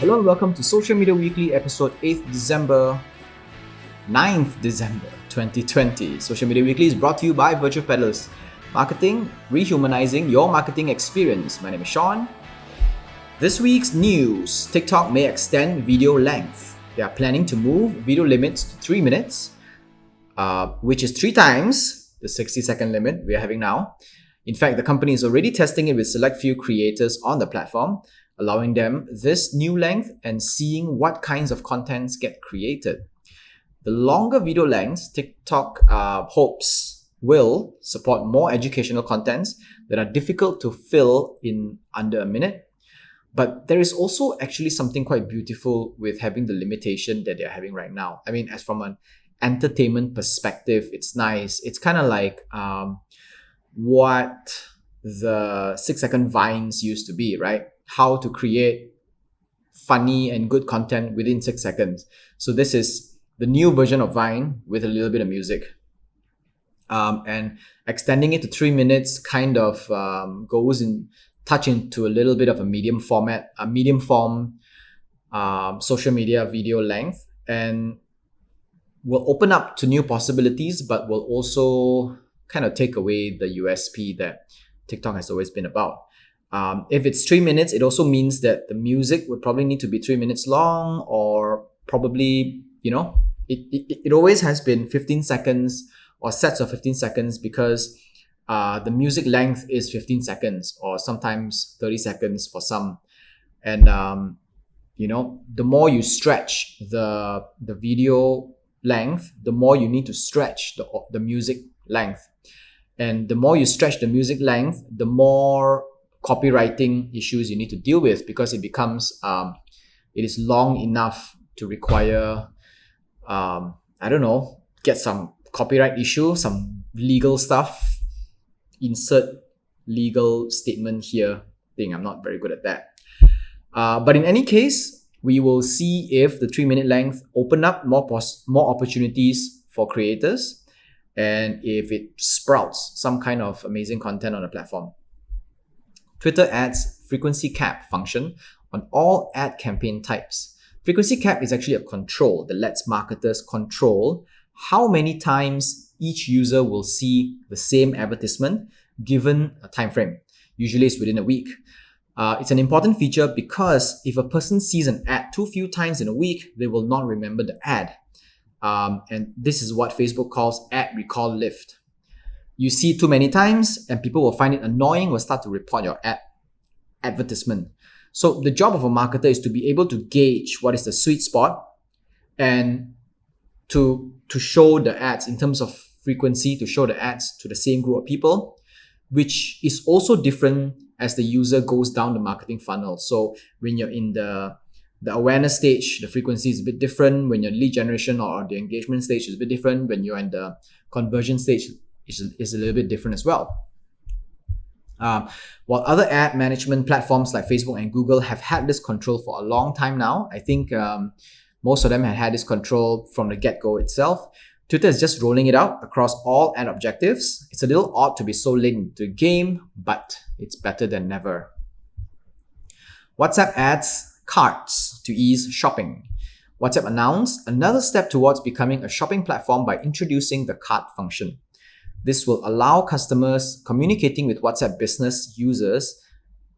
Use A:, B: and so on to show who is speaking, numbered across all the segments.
A: Hello and welcome to Social Media Weekly episode 9th December 2020. Social Media Weekly is brought to you by Virtual Peddlers. Marketing, rehumanizing your marketing experience. My name is Sean. This week's news: TikTok may extend video length. They are planning to move video limits to 3 minutes, which is 3 times the 60-second limit we are having now. In fact, the company is already testing it with select few creators on the platform, allowing them this new length and seeing what kinds of contents get created. The longer video lengths, TikTok hopes will support more educational contents that are difficult to fill in under a minute. But there is also actually something quite beautiful with having the limitation that they're having right now. I mean, as from an entertainment perspective, it's nice. It's kind of like what the 6-second vines used to be, right? How to create funny and good content within 6 seconds. So this is the new version of Vine with a little bit of music. And extending it to 3 minutes kind of goes in touch into a little bit of a medium form social media video length, and will open up to new possibilities, but will also kind of take away the USP that TikTok has always been about. If it's 3 minutes, it also means that the music would probably need to be 3 minutes long, or probably, it always has been 15 seconds or sets of 15 seconds because the music length is 15 seconds or sometimes 30 seconds for some. And, the more you stretch the video length, the more you need to stretch the music length. And the more you stretch the music length, the more copywriting issues you need to deal with, because it becomes it is long enough to require get some copyright issue, some legal stuff, insert legal statement here thing. I'm not very good at that, but in any case, we will see if the 3-minute length open up more opportunities for creators, and if it sprouts some kind of amazing content on the platform. Twitter adds frequency cap function on all ad campaign types. Frequency cap is actually a control that lets marketers control how many times each user will see the same advertisement given a time frame. Usually it's within a week. It's an important feature because if a person sees an ad too few times in a week, they will not remember the ad. And this is what Facebook calls ad recall lift. You see it too many times and people will find it annoying, will start to report your advertisement. So the job of a marketer is to be able to gauge what is the sweet spot and to show the ads in terms of frequency, to show the ads to the same group of people, which is also different as the user goes down the marketing funnel. So when you're in the awareness stage, the frequency is a bit different. When you're lead generation or the engagement stage is a bit different. When you're in the conversion stage, is a little bit different as well. While other ad management platforms like Facebook and Google have had this control for a long time now, I think most of them had this control from the get-go itself. Twitter is just rolling it out across all ad objectives. It's a little odd to be so late into the game, but it's better than never. WhatsApp adds carts to ease shopping. WhatsApp announced another step towards becoming a shopping platform by introducing the cart function. This will allow customers communicating with WhatsApp business users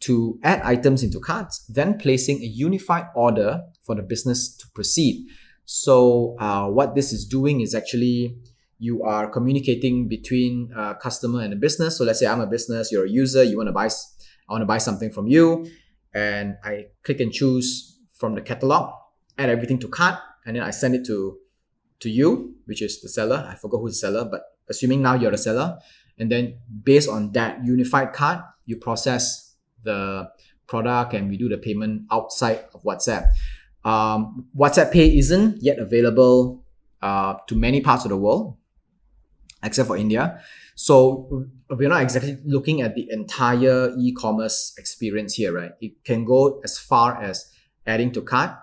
A: to add items into carts, then placing a unified order for the business to proceed. So what this is doing is actually you are communicating between a customer and a business. So let's say I'm a business, you're a user, I want to buy something from you, and I click and choose from the catalog, add everything to cart, and then I send it to you, which is the seller. I forgot who's the seller, but assuming now you're the seller, and then based on that unified cart, you process the product and we do the payment outside of WhatsApp. WhatsApp Pay isn't yet available to many parts of the world, except for India. So we're not exactly looking at the entire e-commerce experience here, right? It can go as far as adding to cart,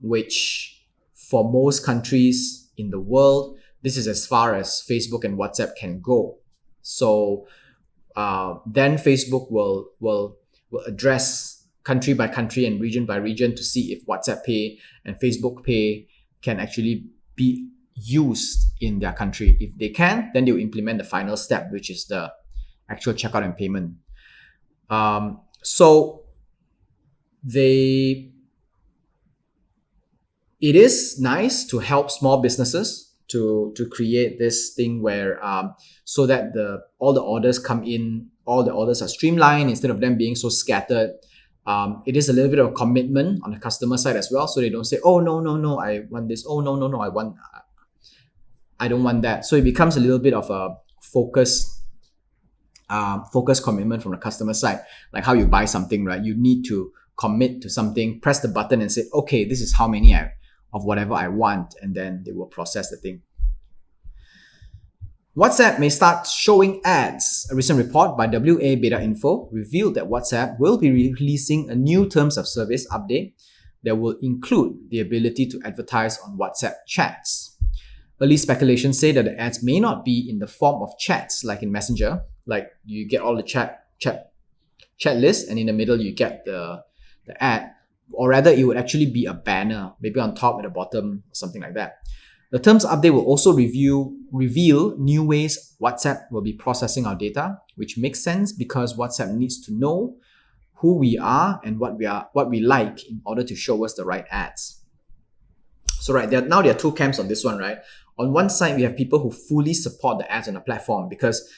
A: which for most countries in the world, this is as far as Facebook and WhatsApp can go. So then Facebook will address country by country and region by region to see if WhatsApp Pay and Facebook Pay can actually be used in their country. If they can, then they will implement the final step, which is the actual checkout and payment. So it is nice to help small businesses to create this thing where so that all the orders come in, all the orders are streamlined instead of them being so scattered. It is a little bit of commitment on the customer side as well, so they don't say, oh no, I want this, oh no, I don't want that. So it becomes a little bit of a focus commitment from the customer side, like how you buy something, right? You need to commit to something, press the button and say, okay, this is how many of whatever I want, and then they will process the thing. WhatsApp may start showing ads. A recent report by WA Beta Info revealed that WhatsApp will be releasing a new terms of service update that will include the ability to advertise on WhatsApp chats. Early speculations say that the ads may not be in the form of chats like in Messenger, like you get all the chat list and in the middle you get the ad, or rather it would actually be a banner, maybe on top at the bottom, something like that. The terms update will also reveal new ways WhatsApp will be processing our data, which makes sense because WhatsApp needs to know who we are and what we like in order to show us the right ads. So right, there are two camps on this one, right? On one side, we have people who fully support the ads on the platform because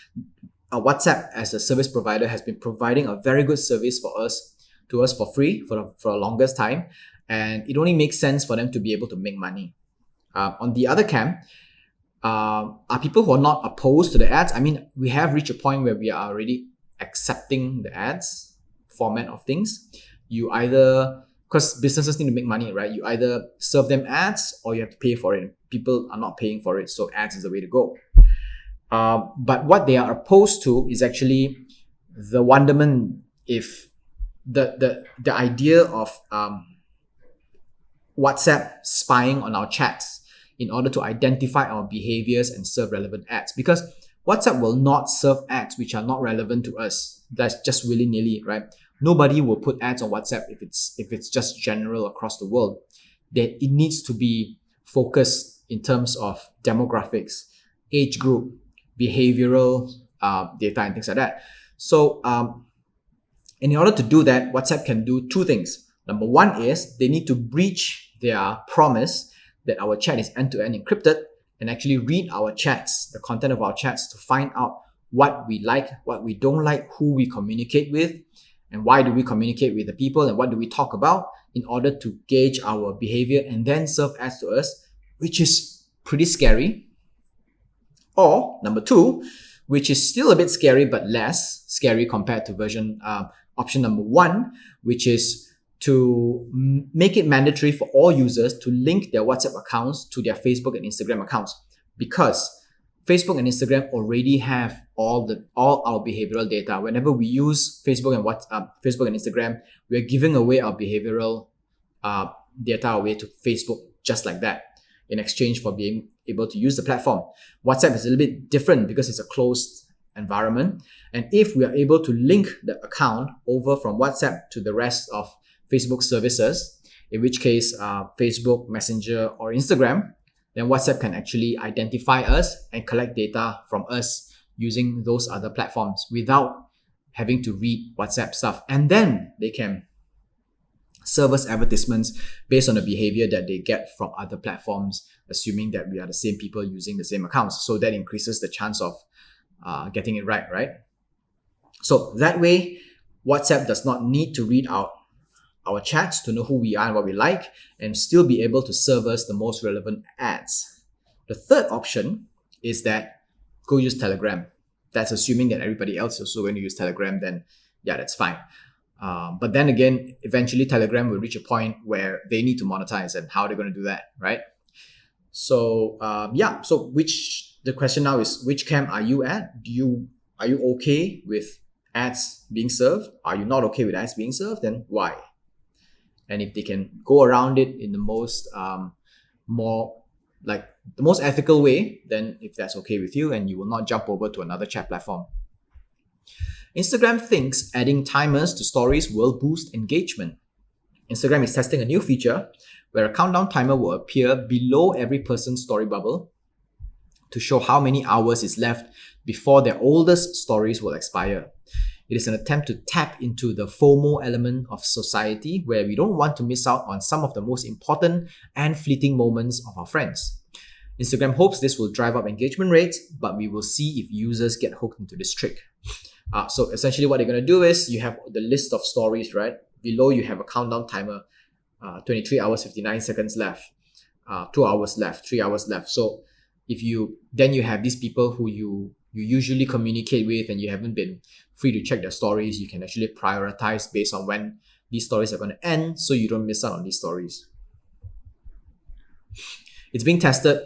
A: WhatsApp as a service provider has been providing a very good service to us for free for the longest time, and it only makes sense for them to be able to make money. On the other camp, are people who are not opposed to the ads. I mean, we have reached a point where we are already accepting the ads format of things. You either, because businesses need to make money, right? You either serve them ads or you have to pay for it. People are not paying for it, so ads is the way to go. But what they are opposed to is actually the wonderment if the idea of WhatsApp spying on our chats in order to identify our behaviors and serve relevant ads, because WhatsApp will not serve ads which are not relevant to us. That's just willy-nilly, right? Nobody will put ads on WhatsApp if it's just general across the world. That it needs to be focused in terms of demographics, age group, behavioral data, and things like that. So in order to do that, WhatsApp can do two things. Number one is they need to breach their promise that our chat is end-to-end encrypted and actually read our chats, the content of our chats, to find out what we like, what we don't like, who we communicate with, and why do we communicate with the people, and what do we talk about, in order to gauge our behavior and then serve ads to us, which is pretty scary. Or number two, which is still a bit scary but less scary compared to option number one, which is to make it mandatory for all users to link their WhatsApp accounts to their Facebook and Instagram accounts, because Facebook and Instagram already have all our behavioral data. Whenever we use Facebook and Instagram, we are giving away our behavioral data away to Facebook just like that, in exchange for being able to use the platform. WhatsApp is a little bit different because it's a closed environment. And if we are able to link the account over from WhatsApp to the rest of Facebook services, in which case Facebook, Messenger, or Instagram, then WhatsApp can actually identify us and collect data from us using those other platforms without having to read WhatsApp stuff. And then they can serve us advertisements based on the behavior that they get from other platforms, assuming that we are the same people using the same accounts. So that increases the chance of getting it right? So that way, WhatsApp does not need to read out our chats to know who we are and what we like, and still be able to serve us the most relevant ads. The third option is that go use Telegram. That's assuming that everybody else is also going to use Telegram, then yeah, that's fine. But then again, eventually Telegram will reach a point where they need to monetize, and how they're going to do that, right? So so the question now is, which camp are you at? Are you okay with ads being served? Are you not okay with ads being served? Then why? And if they can go around it in the most the most ethical way, then if that's okay with you, and you will not jump over to another chat platform. Instagram thinks adding timers to stories will boost engagement. Instagram is testing a new feature where a countdown timer will appear below every person's story bubble to show how many hours is left before their oldest stories will expire. It is an attempt to tap into the FOMO element of society where we don't want to miss out on some of the most important and fleeting moments of our friends. Instagram hopes this will drive up engagement rates, but we will see if users get hooked into this trick. So essentially what they're going to do is you have the list of stories, right? Below you have a countdown timer, 23 hours, 59 seconds left, 2 hours left, 3 hours left. So if you have these people who you usually communicate with and you haven't been free to check their stories, you can actually prioritize based on when these stories are going to end so you don't miss out on these stories. It's being tested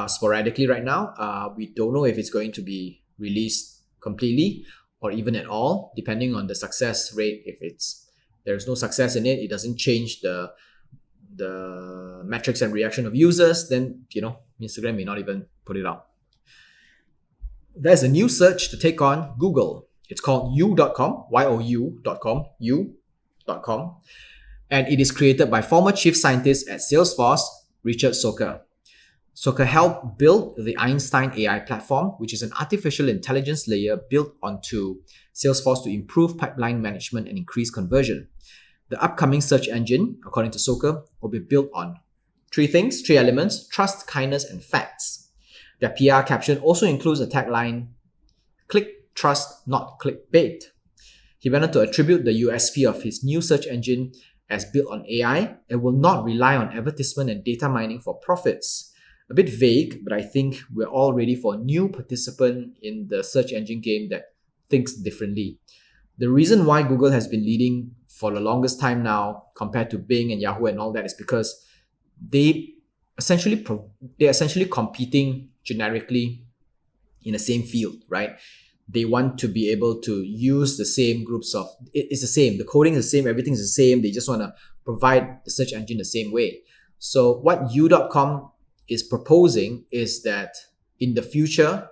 A: sporadically right now. We don't know if it's going to be released completely or even at all, depending on the success rate. If there's no success in it, it doesn't change the metrics and reaction of users, then Instagram may not even put it out. There's a new search to take on Google. It's called You.com, You.com, You.com. And it is created by former chief scientist at Salesforce, Richard Soker. Soker helped build the Einstein AI platform, which is an artificial intelligence layer built onto Salesforce to improve pipeline management and increase conversion. The upcoming search engine, according to Soker, will be built on three elements: trust, kindness, and facts. Their PR caption also includes a tagline, "Click trust, not clickbait." He went on to attribute the USP of his new search engine as built on AI and will not rely on advertisement and data mining for profits. A bit vague, but I think we're all ready for a new participant in the search engine game that thinks differently. The reason why Google has been leading for the longest time now compared to Bing and Yahoo and all that is because they're essentially competing generically in the same field, right? They want to be able to use the same groups of, it's the same, the coding is the same, everything's the same. They just want to provide the search engine the same way. So what You.com is proposing is that in the future,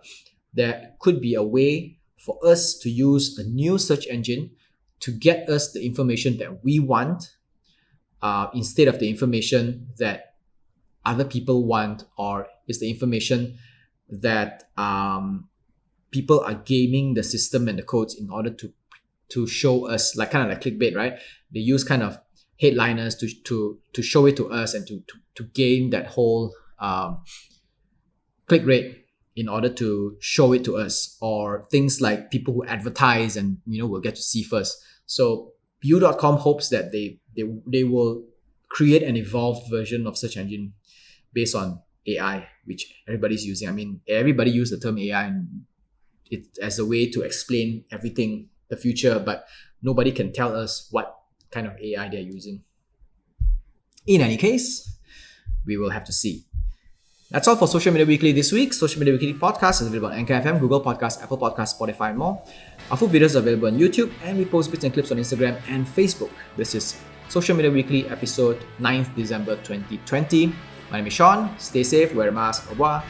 A: there could be a way for us to use a new search engine to get us the information that we want instead of the information that other people want, or is the information that people are gaming the system and the codes in order to show us, like kind of like clickbait, right? They use kind of headliners to show it to us and to gain that whole click rate in order to show it to us, or things like people who advertise and will get to see first. So You.com hopes that they will create an evolved version of search engine based on AI, which everybody's using. I mean, everybody uses the term AI and it as a way to explain everything, the future, but nobody can tell us what kind of AI they're using. In any case, we will have to see. That's all for Social Media Weekly this week. Social Media Weekly podcast is available on Anchor FM, Google Podcasts, Apple Podcasts, Spotify, and more. Our full videos are available on YouTube, and we post bits and clips on Instagram and Facebook. This is Social Media Weekly, episode 9th December 2020. My name is Sean. Stay safe, wear a mask, au revoir.